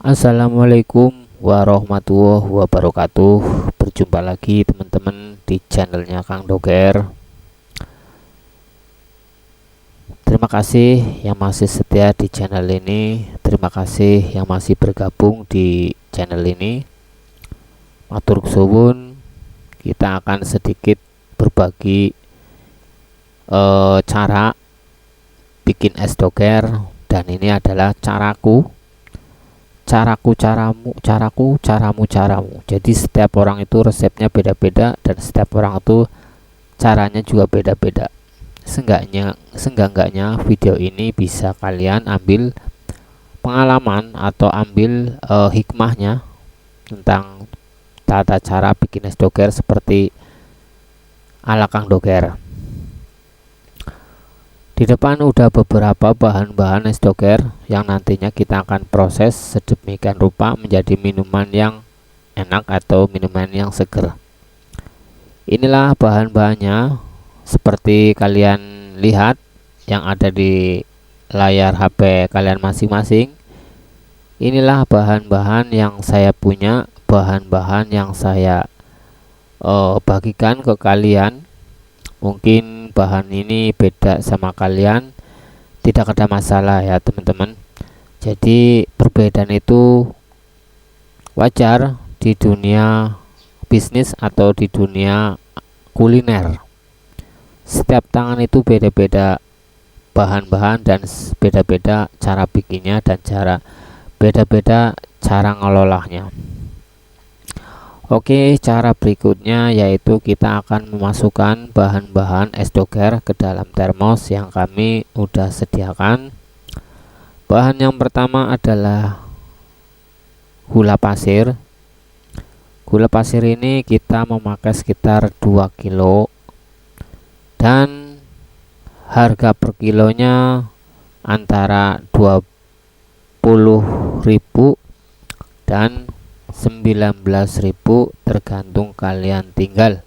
Assalamualaikum warahmatullahi wabarakatuh. Berjumpa lagi teman-teman di channelnya Kang Doger. Terima kasih yang masih setia di channel ini. Terima kasih yang masih bergabung di channel ini. Matur suwun. Kita akan sedikit berbagi cara bikin es doger, dan ini adalah caraku, caramu. Jadi setiap orang itu resepnya beda-beda, dan setiap orang itu caranya juga beda-beda. Seenggaknya video ini bisa kalian ambil pengalaman atau ambil hikmahnya tentang tata cara bikin es doger seperti ala Kang Doger. Di depan udah beberapa bahan-bahan es doger yang nantinya kita akan proses sedemikian rupa menjadi minuman yang enak atau minuman yang seger. Inilah bahan-bahannya seperti kalian lihat yang ada di layar HP kalian masing-masing. Inilah bahan-bahan yang saya punya, bahan-bahan yang saya bagikan ke kalian. Mungkin bahan ini beda sama kalian, tidak ada masalah ya teman-teman. Jadi perbedaan itu wajar di dunia bisnis atau di dunia kuliner. Setiap tangan itu beda-beda bahan-bahan dan beda-beda cara bikinnya dan beda-beda cara ngelolahnya. Oke, cara berikutnya yaitu kita akan memasukkan bahan-bahan es doger ke dalam termos yang kami udah sediakan. Bahan yang pertama adalah gula pasir. Gula pasir ini kita memakai sekitar 2 kilo dan harga per kilonya antara 20.000 dan 19.000, tergantung kalian tinggal.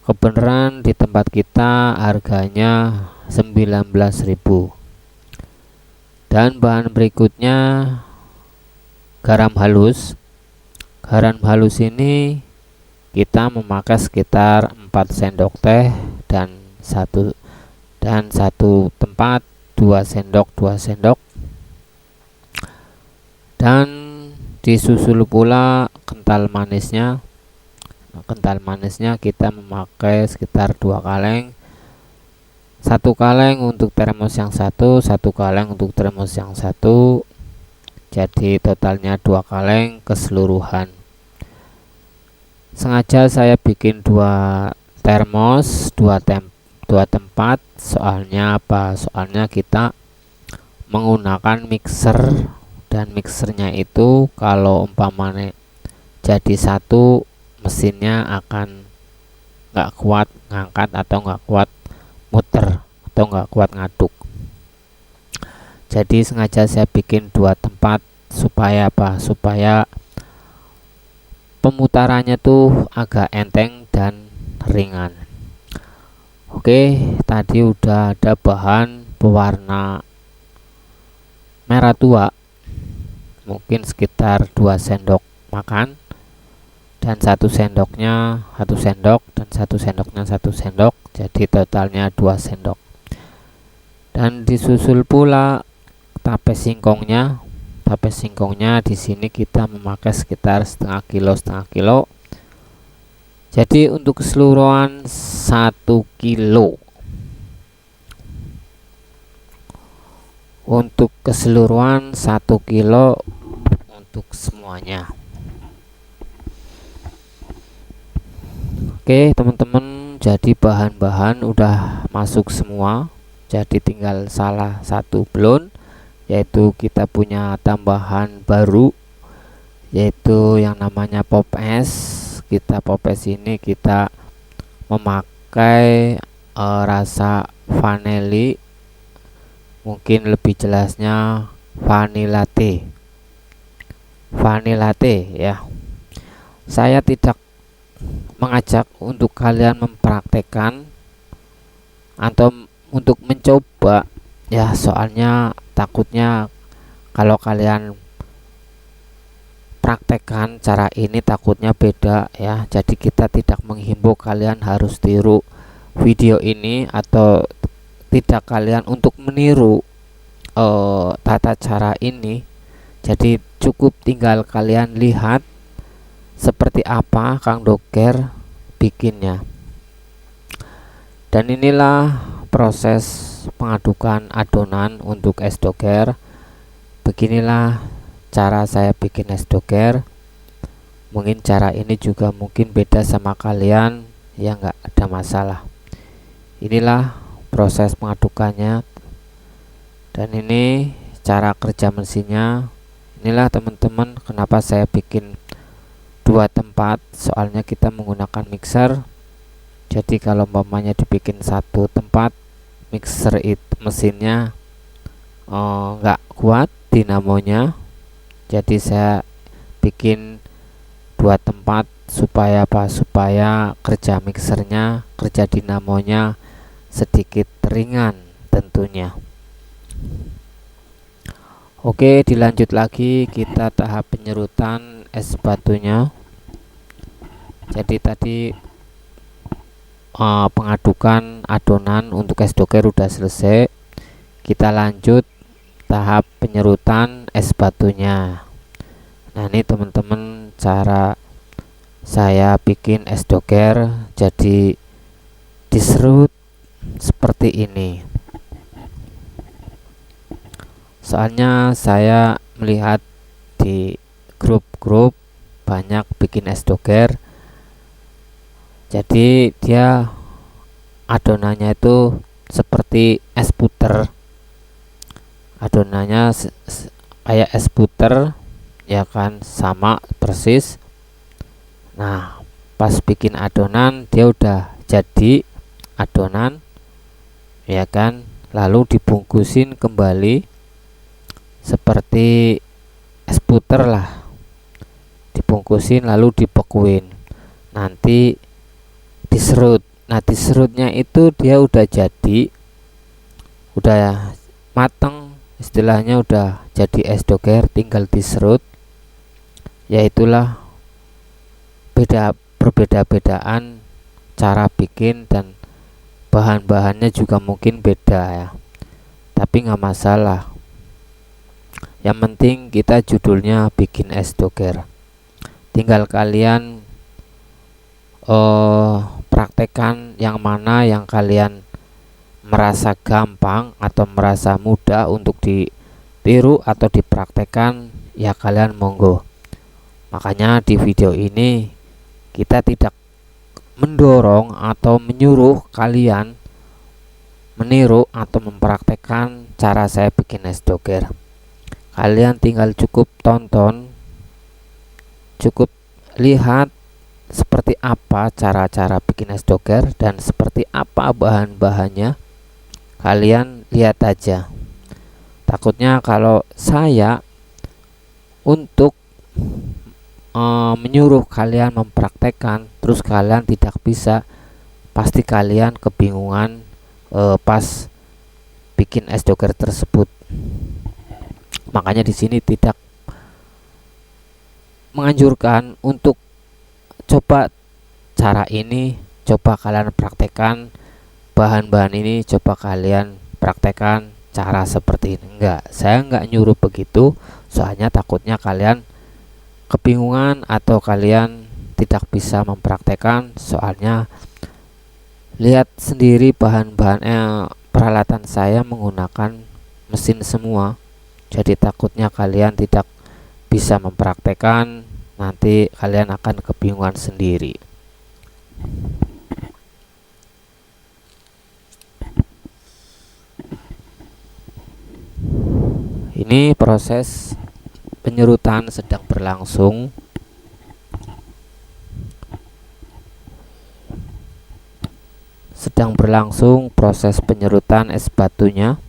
Kebenaran di tempat kita harganya 19.000. Dan bahan berikutnya garam halus. Garam halus ini kita memakai sekitar 4 sendok teh dan satu tempat 2 sendok dan disusul pula kental manisnya. Kental manisnya kita memakai sekitar 2 kaleng. 1 kaleng untuk termos yang satu kaleng untuk termos yang satu. Jadi totalnya 2 kaleng keseluruhan. Sengaja saya bikin 2 termos, 2 tempat. Soalnya apa? Soalnya kita menggunakan mixer, dan mixernya itu kalau umpamanya jadi satu, mesinnya akan nggak kuat ngangkat atau nggak kuat muter atau nggak kuat ngaduk. Jadi sengaja saya bikin 2 tempat supaya apa? Supaya pemutarannya tuh agak enteng dan ringan. Oke, tadi udah ada bahan pewarna merah tua, mungkin sekitar 2 sendok makan, dan 1 sendoknya 1 sendok dan 1 sendoknya 1 sendok, jadi totalnya 2 sendok. Dan disusul pula tape singkongnya. Tape singkongnya di sini kita memakai sekitar setengah kilo. Jadi untuk keseluruhan 1 kilo. Untuk keseluruhan 1 kilo untuk semuanya. Oke teman-teman, jadi bahan-bahan udah masuk semua. Jadi tinggal salah satu belum, yaitu kita punya tambahan baru, yaitu yang namanya pop es. Kita pop es ini kita memakai rasa vanili, mungkin lebih jelasnya vanilla latte ya. Saya tidak mengajak untuk kalian mempraktekkan atau untuk mencoba, ya, soalnya takutnya kalau kalian praktekkan cara ini takutnya beda ya. Jadi kita tidak menghimbau kalian harus tiru video ini atau tidak kalian untuk meniru tata cara ini. Jadi cukup tinggal kalian lihat seperti apa Kang Doker bikinnya. Dan inilah proses pengadukan adonan untuk es doger. Beginilah cara saya bikin es doger. Mungkin cara ini juga mungkin beda sama kalian, ya nggak ada masalah. Inilah proses pengadukannya, dan ini cara kerja mesinnya. Inilah teman-teman kenapa saya bikin dua tempat, soalnya kita menggunakan mixer. Jadi kalau umpamanya dibikin satu tempat, mixer itu mesinnya nggak kuat dinamonya. Jadi saya bikin dua tempat supaya apa? Supaya kerja mixernya, kerja dinamonya sedikit ringan tentunya. Oke, dilanjut lagi kita tahap penyerutan es batunya. Jadi tadi pengadukan adonan untuk es doger udah selesai. Kita lanjut tahap penyerutan es batunya. Nah, ini teman-teman cara saya bikin es doger. Jadi diserut seperti ini. Soalnya saya melihat di grup-grup banyak bikin es doger. Jadi dia adonannya itu seperti es puter. Adonannya kayak es puter, ya kan, sama persis. Nah, pas bikin adonan dia udah jadi adonan, ya kan, lalu dibungkusin kembali seperti es puter lah. Dibungkusin lalu dibekuin. Nanti diserut. Nah, diserutnya itu dia udah jadi, udah mateng, istilahnya udah jadi es doger, tinggal diserut. Yaitulah perbedaan cara bikin, dan bahan-bahannya juga mungkin beda ya, tapi nggak masalah. Yang penting kita judulnya bikin es doger. Tinggal kalian praktekkan yang mana yang kalian merasa gampang atau merasa mudah untuk ditiru atau dipraktekkan, ya kalian monggo. Makanya di video ini kita tidak mendorong atau menyuruh kalian meniru atau mempraktekkan cara saya bikin es doger. Kalian tinggal cukup tonton, cukup lihat seperti apa cara-cara bikin es doger dan seperti apa bahan-bahannya. Kalian lihat aja. Takutnya kalau saya untuk menyuruh kalian mempraktekkan terus kalian tidak bisa, pasti kalian kebingungan pas bikin es doger tersebut. Makanya di sini tidak menganjurkan untuk coba cara ini, coba kalian praktekkan bahan-bahan ini, coba kalian praktekkan cara seperti ini. Enggak, saya enggak nyuruh begitu, soalnya takutnya kalian kebingungan atau kalian tidak bisa mempraktekkan. Soalnya lihat sendiri bahan-bahannya, peralatan saya menggunakan mesin semua. Jadi takutnya kalian tidak bisa mempraktekkan, nanti kalian akan kebingungan sendiri. Ini proses penyerutan sedang berlangsung. Sedang berlangsung proses penyerutan es batunya.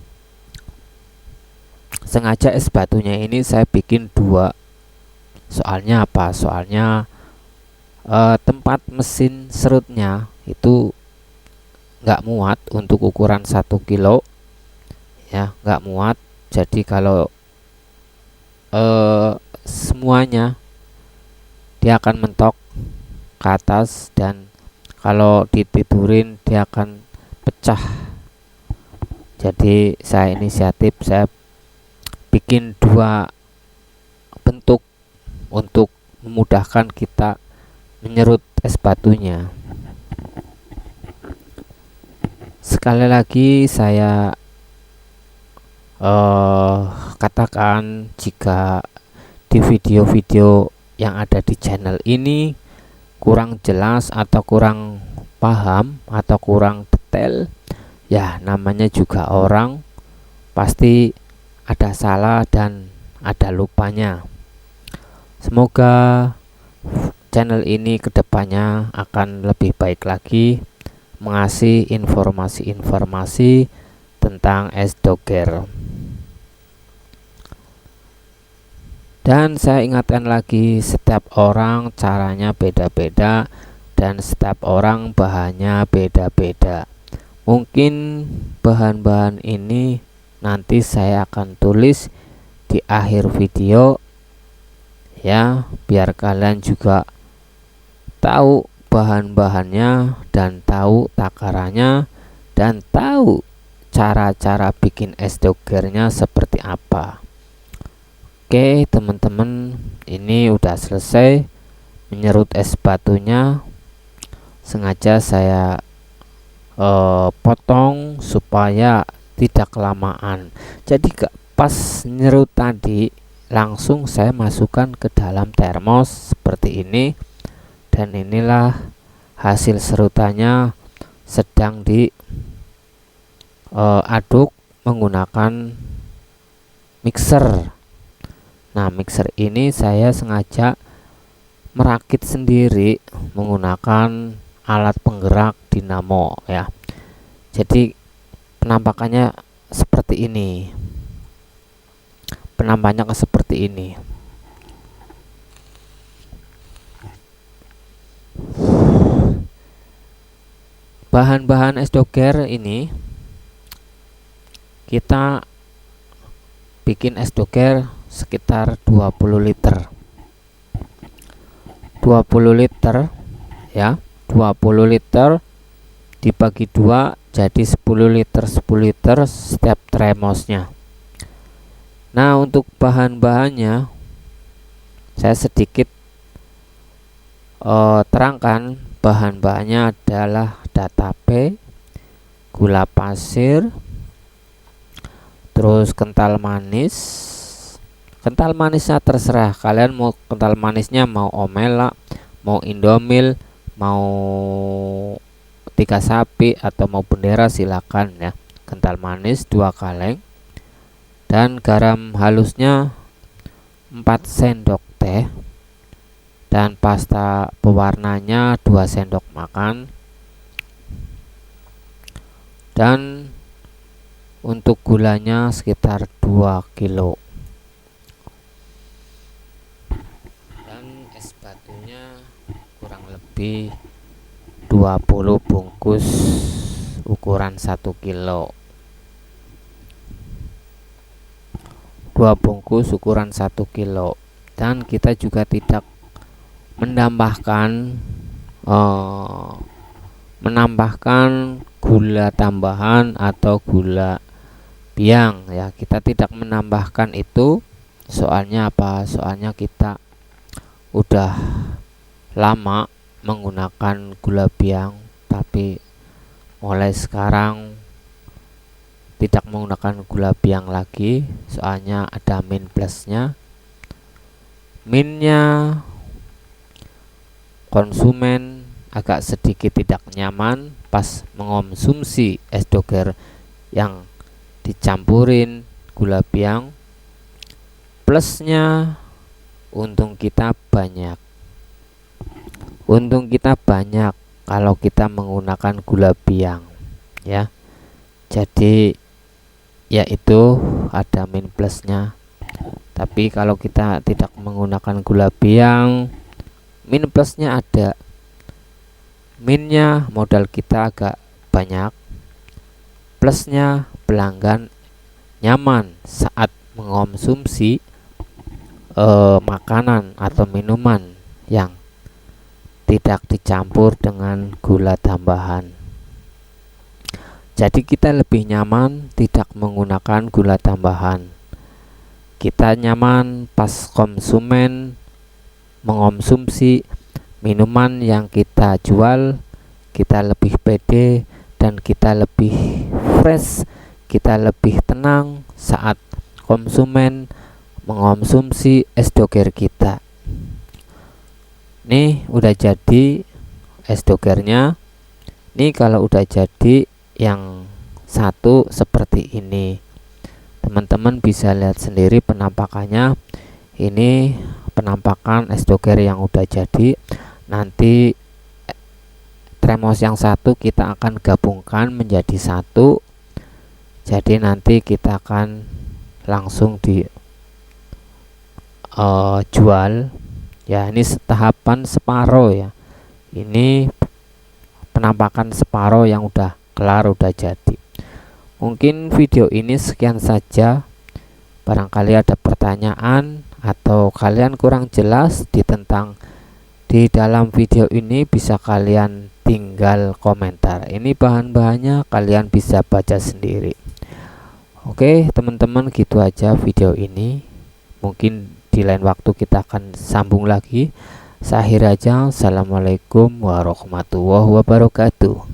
Sengaja es batunya ini saya bikin dua. Soalnya apa? Soalnya tempat mesin serutnya itu nggak muat untuk ukuran 1 kilo ya, nggak muat. Jadi kalau semuanya dia akan mentok ke atas, dan kalau ditidurin dia akan pecah. Jadi saya inisiatif, saya bikin dua bentuk untuk memudahkan kita menyerut es batunya. Sekali lagi saya katakan, jika di video-video yang ada di channel ini kurang jelas atau kurang paham atau kurang detail, ya namanya juga orang, pasti ada salah dan ada lupanya. Semoga channel ini kedepannya akan lebih baik lagi, mengasih informasi-informasi tentang es doger. Dan saya ingatkan lagi, setiap orang caranya beda-beda dan setiap orang bahannya beda-beda. Mungkin bahan-bahan ini nanti saya akan tulis di akhir video ya, biar kalian juga tahu bahan-bahannya dan tahu takarannya dan tahu cara-cara bikin es dogernya seperti apa. Oke teman-teman, ini udah selesai menyerut es batunya. Sengaja saya potong supaya tidak kelamaan. Jadi pas nyerut tadi langsung saya masukkan ke dalam termos seperti ini, dan inilah hasil serutannya sedang diaduk menggunakan mixer. Nah, mixer ini saya sengaja merakit sendiri menggunakan alat penggerak dinamo ya. Jadi penampakannya seperti ini. Penampakannya seperti ini. Bahan-bahan es doger ini kita bikin es doger sekitar 20 liter 20 liter ya, 20 liter dibagi 2 jadi 10 liter 10 liter setiap termosnya. Nah, untuk bahan-bahannya saya sedikit terangkan. Bahan-bahannya adalah datape, gula pasir, terus kental manis. Kental manisnya terserah kalian, mau kental manisnya mau Omela, mau Indomil, mau Tiga Sapi atau mau Bendera, silakan ya. Kental manis 2 kaleng dan garam halusnya 4 sendok teh dan pasta pewarnanya 2 sendok makan. Dan untuk gulanya sekitar 2 kilo. Batunya kurang lebih 20 bungkus ukuran 1 kilo. 2 bungkus ukuran 1 kilo. Dan kita juga tidak menambahkan gula tambahan atau gula biang ya. Kita tidak menambahkan itu. Soalnya apa? Soalnya kita udah lama menggunakan gula biang, tapi mulai sekarang tidak menggunakan gula biang lagi, soalnya ada min plusnya. Minnya konsumen agak sedikit tidak nyaman pas mengonsumsi es doger yang dicampurin gula biang. Plusnya untung kita banyak. Untung kita banyak kalau kita menggunakan gula biang ya. Jadi yaitu ada min plusnya. Tapi kalau kita tidak menggunakan gula biang, min plusnya ada. Minnya modal kita agak banyak. Plusnya pelanggan nyaman saat mengonsumsi makanan atau minuman yang tidak dicampur dengan gula tambahan. Jadi kita lebih nyaman tidak menggunakan gula tambahan. Kita nyaman pas mengonsumsi minuman yang kita jual, kita lebih pede dan kita lebih fresh, kita lebih tenang saat konsumen mengonsumsi es doger kita. Nih udah jadi es dogernya. Nih kalau udah jadi yang satu seperti ini, teman-teman bisa lihat sendiri penampakannya. Ini penampakan es doger yang udah jadi. Nanti tremos yang satu kita akan gabungkan menjadi satu. Jadi nanti kita akan langsung jual ya. Ini tahapan separuh ya. Ini penampakan separuh yang udah kelar, udah jadi. Mungkin video ini sekian saja. Barangkali ada pertanyaan atau kalian kurang jelas di dalam video ini, bisa kalian tinggal komentar. Ini bahan-bahannya kalian bisa baca sendiri. Oke teman-teman, gitu aja video ini. Mungkin di lain waktu kita akan sambung lagi. Saya akhir aja. Assalamualaikum warahmatullahi wabarakatuh.